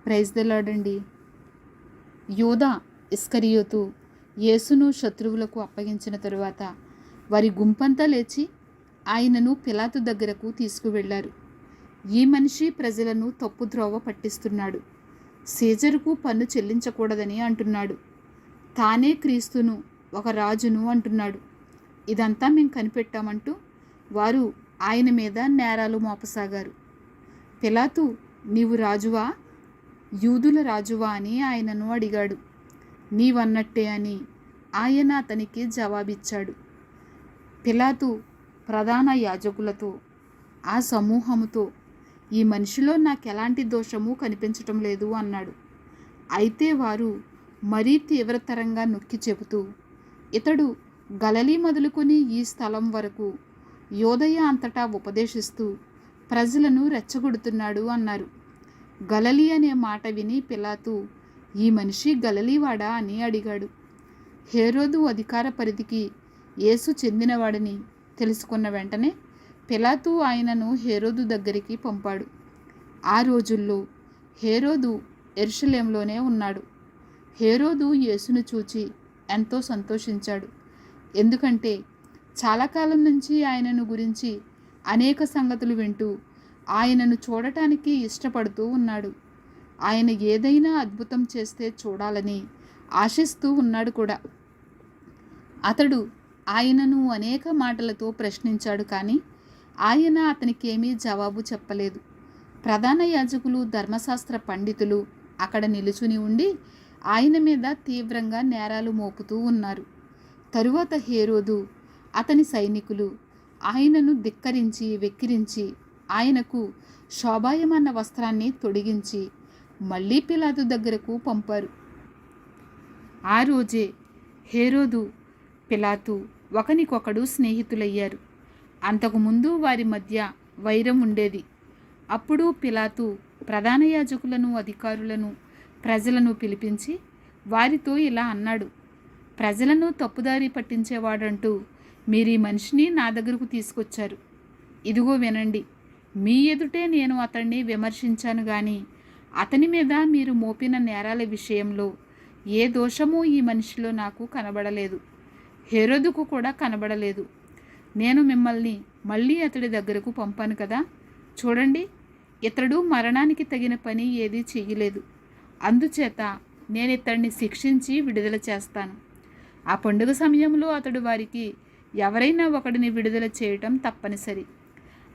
Praise the lord అండి. యూదా ఇస్కరియోతు యేసును శత్రువులకు అప్పగించిన తరువాత వారి గుంపంతా లేచి ఆయనను పిలాతు దగ్గరకు తీసుకువెళ్లారు. ఈ మనిషి ప్రజలను తప్పుద్రోవ పట్టిస్తున్నాడు, సీజరుకు పన్ను చెల్లించకూడదని అంటున్నాడు, తానే క్రీస్తును, ఒక రాజును అంటున్నాడు. ఇదంతా మేము కనిపెట్టామంటూ వారు ఆయన మీద నేరాలు మోపసాగారు. పిలాతు, నీవు రాజువా, యూదుల రాజువా అని ఆయనను అడిగాడు. నీవన్నట్టే అని ఆయన అతనికి జవాబిచ్చాడు. పిలాతు ప్రధాన యాజకులతో, ఆ సమూహముతో, ఈ మనిషిలో నాకెలాంటి దోషము కనిపించటం లేదు అన్నాడు. అయితే వారు మరీ తీవ్రతరంగా నొక్కి చెబుతూ, ఇతడు గలిలయ మొదలుకొని ఈ స్థలం వరకు యూదయ అంతటా ఉపదేశిస్తూ ప్రజలను రెచ్చగొడుతున్నాడు అన్నారు. గలిలయ అనే మాట విని పిలాతు, ఈ మనిషి గలిలయవాడా అని అడిగాడు. హేరోదు అధికార పరిధికి యేసు చెందినవాడని తెలుసుకున్న వెంటనే పిలాతు ఆయనను హేరోదు దగ్గరికి పంపాడు. ఆ రోజుల్లో హేరోదు యెరూషలేములోనే ఉన్నాడు. హేరోదు యేసును చూచి ఎంతో సంతోషించాడు. ఎందుకంటే చాలా కాలం నుంచి ఆయనను గురించి అనేక సంగతులు వింటూ ఆయనను చూడటానికి ఇష్టపడుతూ ఉన్నాడు. ఆయన ఏదైనా అద్భుతం చేస్తే చూడాలని ఆశిస్తూ ఉన్నాడు కూడా. అతడు ఆయనను అనేక మాటలతో ప్రశ్నించాడు, కానీ ఆయన అతనికేమీ జవాబు చెప్పలేదు. ప్రధాన యాజకులు, ధర్మశాస్త్ర పండితులు అక్కడ నిలుచుని ఉండి ఆయన మీద తీవ్రంగా నేరాలు మోపుతూ ఉన్నారు. తరువాత హేరోదు, అతని సైనికులు ఆయనను ధిక్కరించి వెక్కిరించి ఆయనకు శోభాయమాన వస్త్రాన్ని తొడిగించి మళ్ళీ పిలాతు దగ్గరకు పంపారు. ఆ రోజే హేరోదు, పిలాతు ఒకనికొకడు స్నేహితులయ్యారు. అంతకుముందు వారి మధ్య వైరం ఉండేది. అప్పుడు పిలాతు ప్రధాన యాజకులను, అధికారులను, ప్రజలను పిలిపించి వారితో ఇలా అన్నాడు, ప్రజలను తప్పుదారి పట్టించేవాడంటూ మీరు ఈ మనిషిని నా దగ్గరకు తీసుకొచ్చారు. ఇదిగో వినండి, మీ ఎదుటే నేను అతన్ని విమర్శించాను, కానీ అతని మీద మీరు మోపిన నేరాల విషయంలో ఏ దోషమూ ఈ మనిషిలో నాకు కనబడలేదు, హేరోదుకు కూడా కనబడలేదు. నేను మిమ్మల్ని మళ్ళీ అతడి దగ్గరకు పంపాను కదా, చూడండి, ఇతడు మరణానికి తగిన పని ఏదీ చెయ్యలేదు. అందుచేత నేను ఇతడిని శిక్షించి విడుదల చేస్తాను. ఆ పండుగ సమయంలో అతడు వారికి ఎవరైనా ఒకడిని విడుదల చేయటం తప్పనిసరి.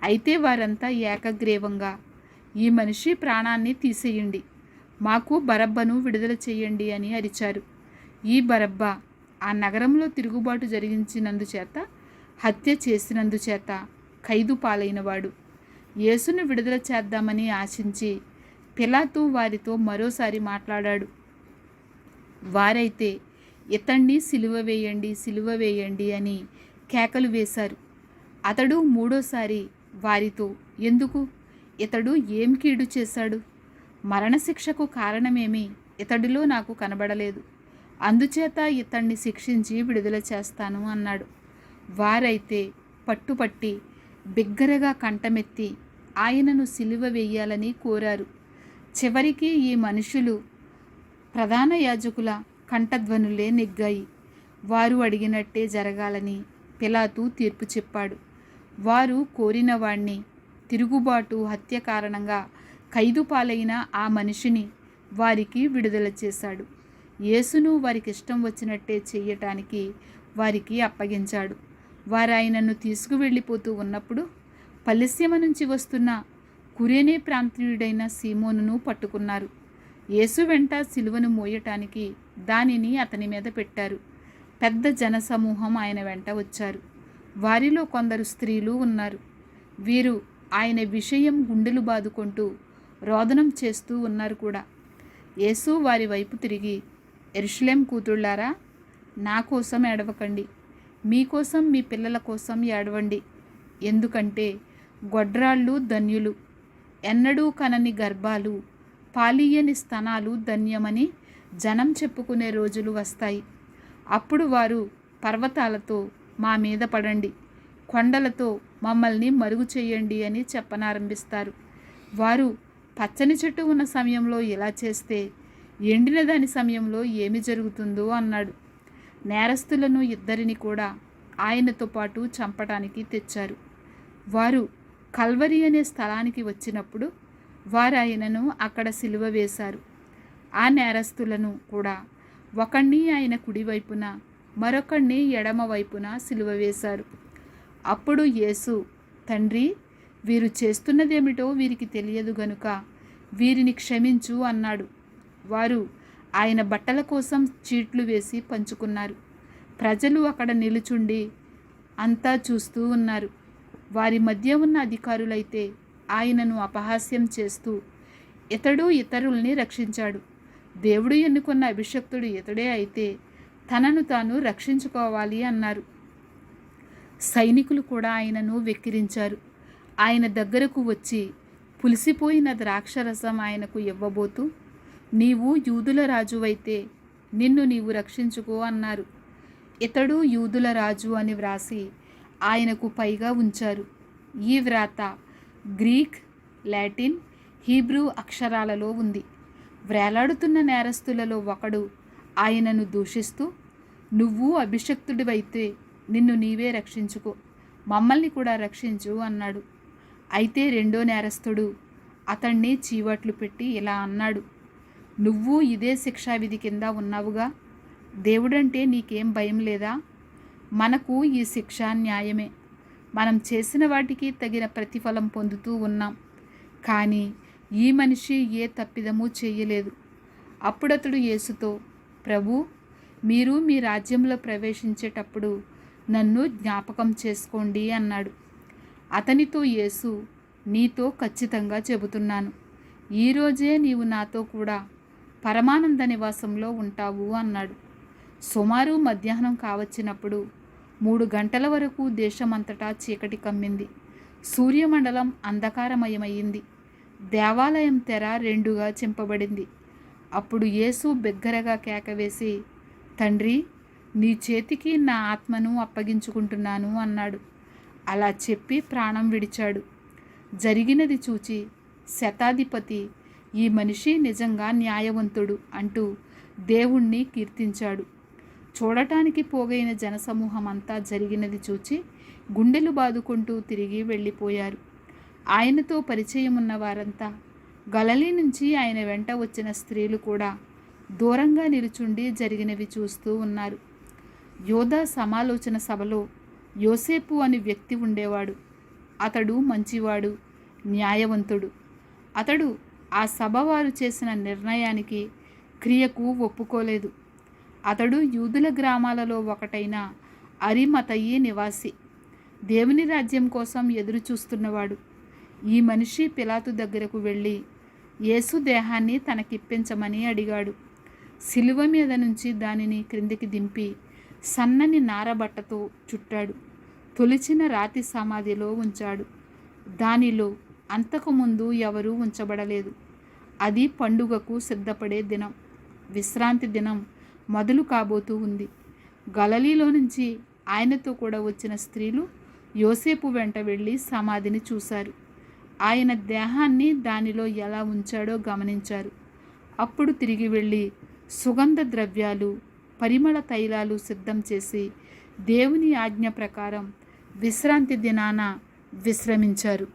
అయితే వారంతా ఏకగ్రీవంగా, ఈ మనిషి ప్రాణాన్ని తీసేయండి, మాకు బరబ్బను విడుదల చేయండి అని అరిచారు. ఈ బరబ్బ ఆ నగరంలో తిరుగుబాటు జరిగించినందుచేత, హత్య చేసినందుచేత ఖైదు పాలైనవాడు. యేసును విడుదల చేద్దామని ఆశించి పిలాతు వారితో మరోసారి మాట్లాడాడు. వారైతే ఇతన్ని సిలువ వేయండి, సిలువ వేయండి అని కేకలు వేశారు. అతడు మూడోసారి వారితో, ఎందుకు, ఇతడు ఏం కీడు చేశాడు, మరణశిక్షకు కారణమేమీ ఇతడిలో నాకు కనబడలేదు, అందుచేత ఇతన్ని శిక్షించి విడుదల చేస్తాను అన్నాడు. వారైతే పట్టుపట్టి బిగ్గరగా కంఠమెత్తి ఆయనను సిలువ వేయాలని కోరారు. చివరికి ఈ మనుషులు ప్రధాన యాజకుల కంఠధ్వనులే నెగ్గాయి. వారు అడిగినట్టే జరగాలని పిలాతు తీర్పు చెప్పాడు. వారు కోరిన వాణ్ణి, తిరుగుబాటు, హత్య కారణంగా ఖైదు పాలైన ఆ మనిషిని వారికి విడుదల చేశాడు. యేసును వారికి ఇష్టం వచ్చినట్టే చెయ్యటానికి వారికి అప్పగించాడు. వారు ఆయనను తీసుకువెళ్ళిపోతూ ఉన్నప్పుడు పలిస్యమ నుంచి వస్తున్న కురేనే ప్రాంతీయుడైన సీమోనును పట్టుకున్నారు. యేసు వెంట సిలువను మోయటానికి దానిని అతని మీద పెట్టారు. పెద్ద జనసమూహం ఆయన వెంట వచ్చారు. వారిలో కొందరు స్త్రీలు ఉన్నారు. వీరు ఆయన విషయం గుండెలు బాదుకుంటూ రోదనం చేస్తూ ఉన్నారు కూడా. యేసు వారి వైపు తిరిగి, యెరూషలేము కూతుళ్ళారా, నా కోసం ఏడవకండి, మీకోసం, మీ పిల్లల కోసం ఏడవండి. ఎందుకంటే గొడ్రాళ్ళు ధన్యులు, ఎన్నడూ కనని గర్భాలు, పాలీయని స్తనాలు ధన్యమని జనం చెప్పుకునే రోజులు వస్తాయి. అప్పుడు వారు పర్వతాలతో మా మీద పడండి, కొండలతో మమ్మల్ని మరుగు చేయండి అని చెప్పనారంభిస్తారు. వారు పచ్చని చెట్టు ఉన్న సమయంలో ఇలా చేస్తే ఎండిన దాని సమయంలో ఏమి జరుగుతుందో అన్నాడు. నేరస్తులను ఇద్దరిని కూడా ఆయనతో పాటు చంపటానికి తెచ్చారు. వారు కల్వరి అనే స్థలానికి వచ్చినప్పుడు వారు ఆయనను అక్కడ సిలువ వేశారు. ఆ నేరస్తులను కూడా ఒకణ్ణి ఆయన కుడివైపున మరొకణ్ణి ఎడమ వైపున సిలువ వేశారు. అప్పుడు యేసు, తండ్రి, వీరు చేస్తున్నదేమిటో వీరికి తెలియదు గనుక వీరిని క్షమించు అన్నాడు. వారు ఆయన బట్టల కోసం చీట్లు వేసి పంచుకున్నారు. ప్రజలు అక్కడ నిలుచుండి అంతా చూస్తూ ఉన్నారు. వారి మధ్య ఉన్న అధికారులైతే ఆయనను అపహాస్యం చేస్తూ, ఇతడు ఇతరుల్ని రక్షించాడు, దేవుడు ఎన్నుకున్న అభిషక్తుడు ఇతడే అయితే తనను తాను రక్షించుకోవాలి అన్నారు. సైనికులు కూడా ఆయనను వెక్కిరించారు. ఆయన దగ్గరకు వచ్చి పులిసిపోయిన ద్రాక్షరసం ఆయనకు ఇవ్వబోతూ, నీవు యూదుల రాజువైతే నిన్ను నీవు రక్షించుకో అన్నారు. ఇతడు యూదుల రాజు అని వ్రాసి ఆయనకు పైగా ఉంచారు. ఈ వ్రాత గ్రీక్, లాటిన్, హీబ్రూ అక్షరాలలో ఉంది. వ్రేలాడుతున్న నేరస్తులలో ఒకడు ఆయనను దూషిస్తూ, నువ్వు అభిషక్తుడివైతే నిన్ను నీవే రక్షించుకో, మమ్మల్ని కూడా రక్షించు అన్నాడు. అయితే రెండో నేరస్తుడు అతన్ని చీవట్లు పెట్టి ఇలా అన్నాడు, నువ్వు ఇదే శిక్షావిధి కింద ఉన్నావుగా, దేవుడంటే నీకేం భయం లేదా? మనకు ఈ శిక్ష న్యాయమే, మనం చేసిన వాటికి తగిన ప్రతిఫలం పొందుతూ ఉన్నాం. కానీ ఈ మనిషి ఏ తప్పిదము చేయలేదు. అప్పుడతడు యేసుతో, ప్రభు, మీరు మీ రాజ్యంలో ప్రవేశించేటప్పుడు నన్ను జ్ఞాపకం చేసుకోండి అన్నాడు. అతనితో యేసు, నీతో ఖచ్చితంగా చెబుతున్నాను, ఈరోజే నీవు నాతో కూడా పరమానంద నివాసంలో ఉంటావు అన్నాడు. సుమారు మధ్యాహ్నం కావచ్చినప్పుడు 3 గంటల వరకు దేశమంతటా చీకటి కమ్మింది. సూర్యమండలం అంధకారమయమయ్యింది. దేవాలయం తెర 2గా చింపబడింది. అప్పుడు యేసు బిగ్గరగా కేకవేసి, తండ్రి, నీ చేతికి నా ఆత్మను అప్పగించుకుంటున్నాను అన్నాడు. అలా చెప్పి ప్రాణం విడిచాడు. జరిగినది చూచి శతాధిపతి, ఈ మనిషి నిజంగా న్యాయవంతుడు అంటూ దేవుణ్ణి కీర్తించాడు. చూడటానికి పోగైన జనసమూహం అంతా జరిగినది చూచి గుండెలు బాదుకుంటూ తిరిగి వెళ్ళిపోయారు. ఆయనతో పరిచయం ఉన్న వారంతా, గలిలీ నుంచి ఆయన వెంట వచ్చిన స్త్రీలు కూడా దూరంగా నిలుచుండి జరిగినవి చూస్తూ ఉన్నారు. యోధా సమాలోచన సభలో యోసేపు అనే వ్యక్తి ఉండేవాడు. అతడు మంచివాడు, న్యాయవంతుడు. అతడు ఆ సభ వారు చేసిన నిర్ణయానికి, క్రియకు ఒప్పుకోలేదు. అతడు యూదుల గ్రామాలలో ఒకటైన అరిమతయి నివాసి, దేవుని రాజ్యం కోసం ఎదురు చూస్తున్నవాడు. ఈ మనిషి పిలాతు దగ్గరకు వెళ్ళి యేసు దేహాన్ని తనకిప్పించమని అడిగాడు. సిలువ మీద నుంచి దానిని క్రిందికి దింపి సన్నని నారబట్టతో చుట్టాడు. తొలిచిన రాతి సమాధిలో ఉంచాడు. దానిలో అంతకుముందు ఎవరూ ఉంచబడలేదు. అది పండుగకు సిద్ధపడే దినం, విశ్రాంతి దినం మొదలు కాబోతూ ఉంది. గలిలీలో నుంచి ఆయనతో కూడా వచ్చిన స్త్రీలు యోసేపు వెంట వెళ్ళి సమాధిని చూశారు. ఆయన దేహాన్ని దానిలో ఎలా ఉంచాడో గమనించారు. అప్పుడు తిరిగి వెళ్ళి సుగంధ ద్రవ్యాలు, పరిమళ తైలాలు సిద్ధం చేసి దేవుని ఆజ్ఞ ప్రకారం విశ్రాంతి దినాన విశ్రమించారు.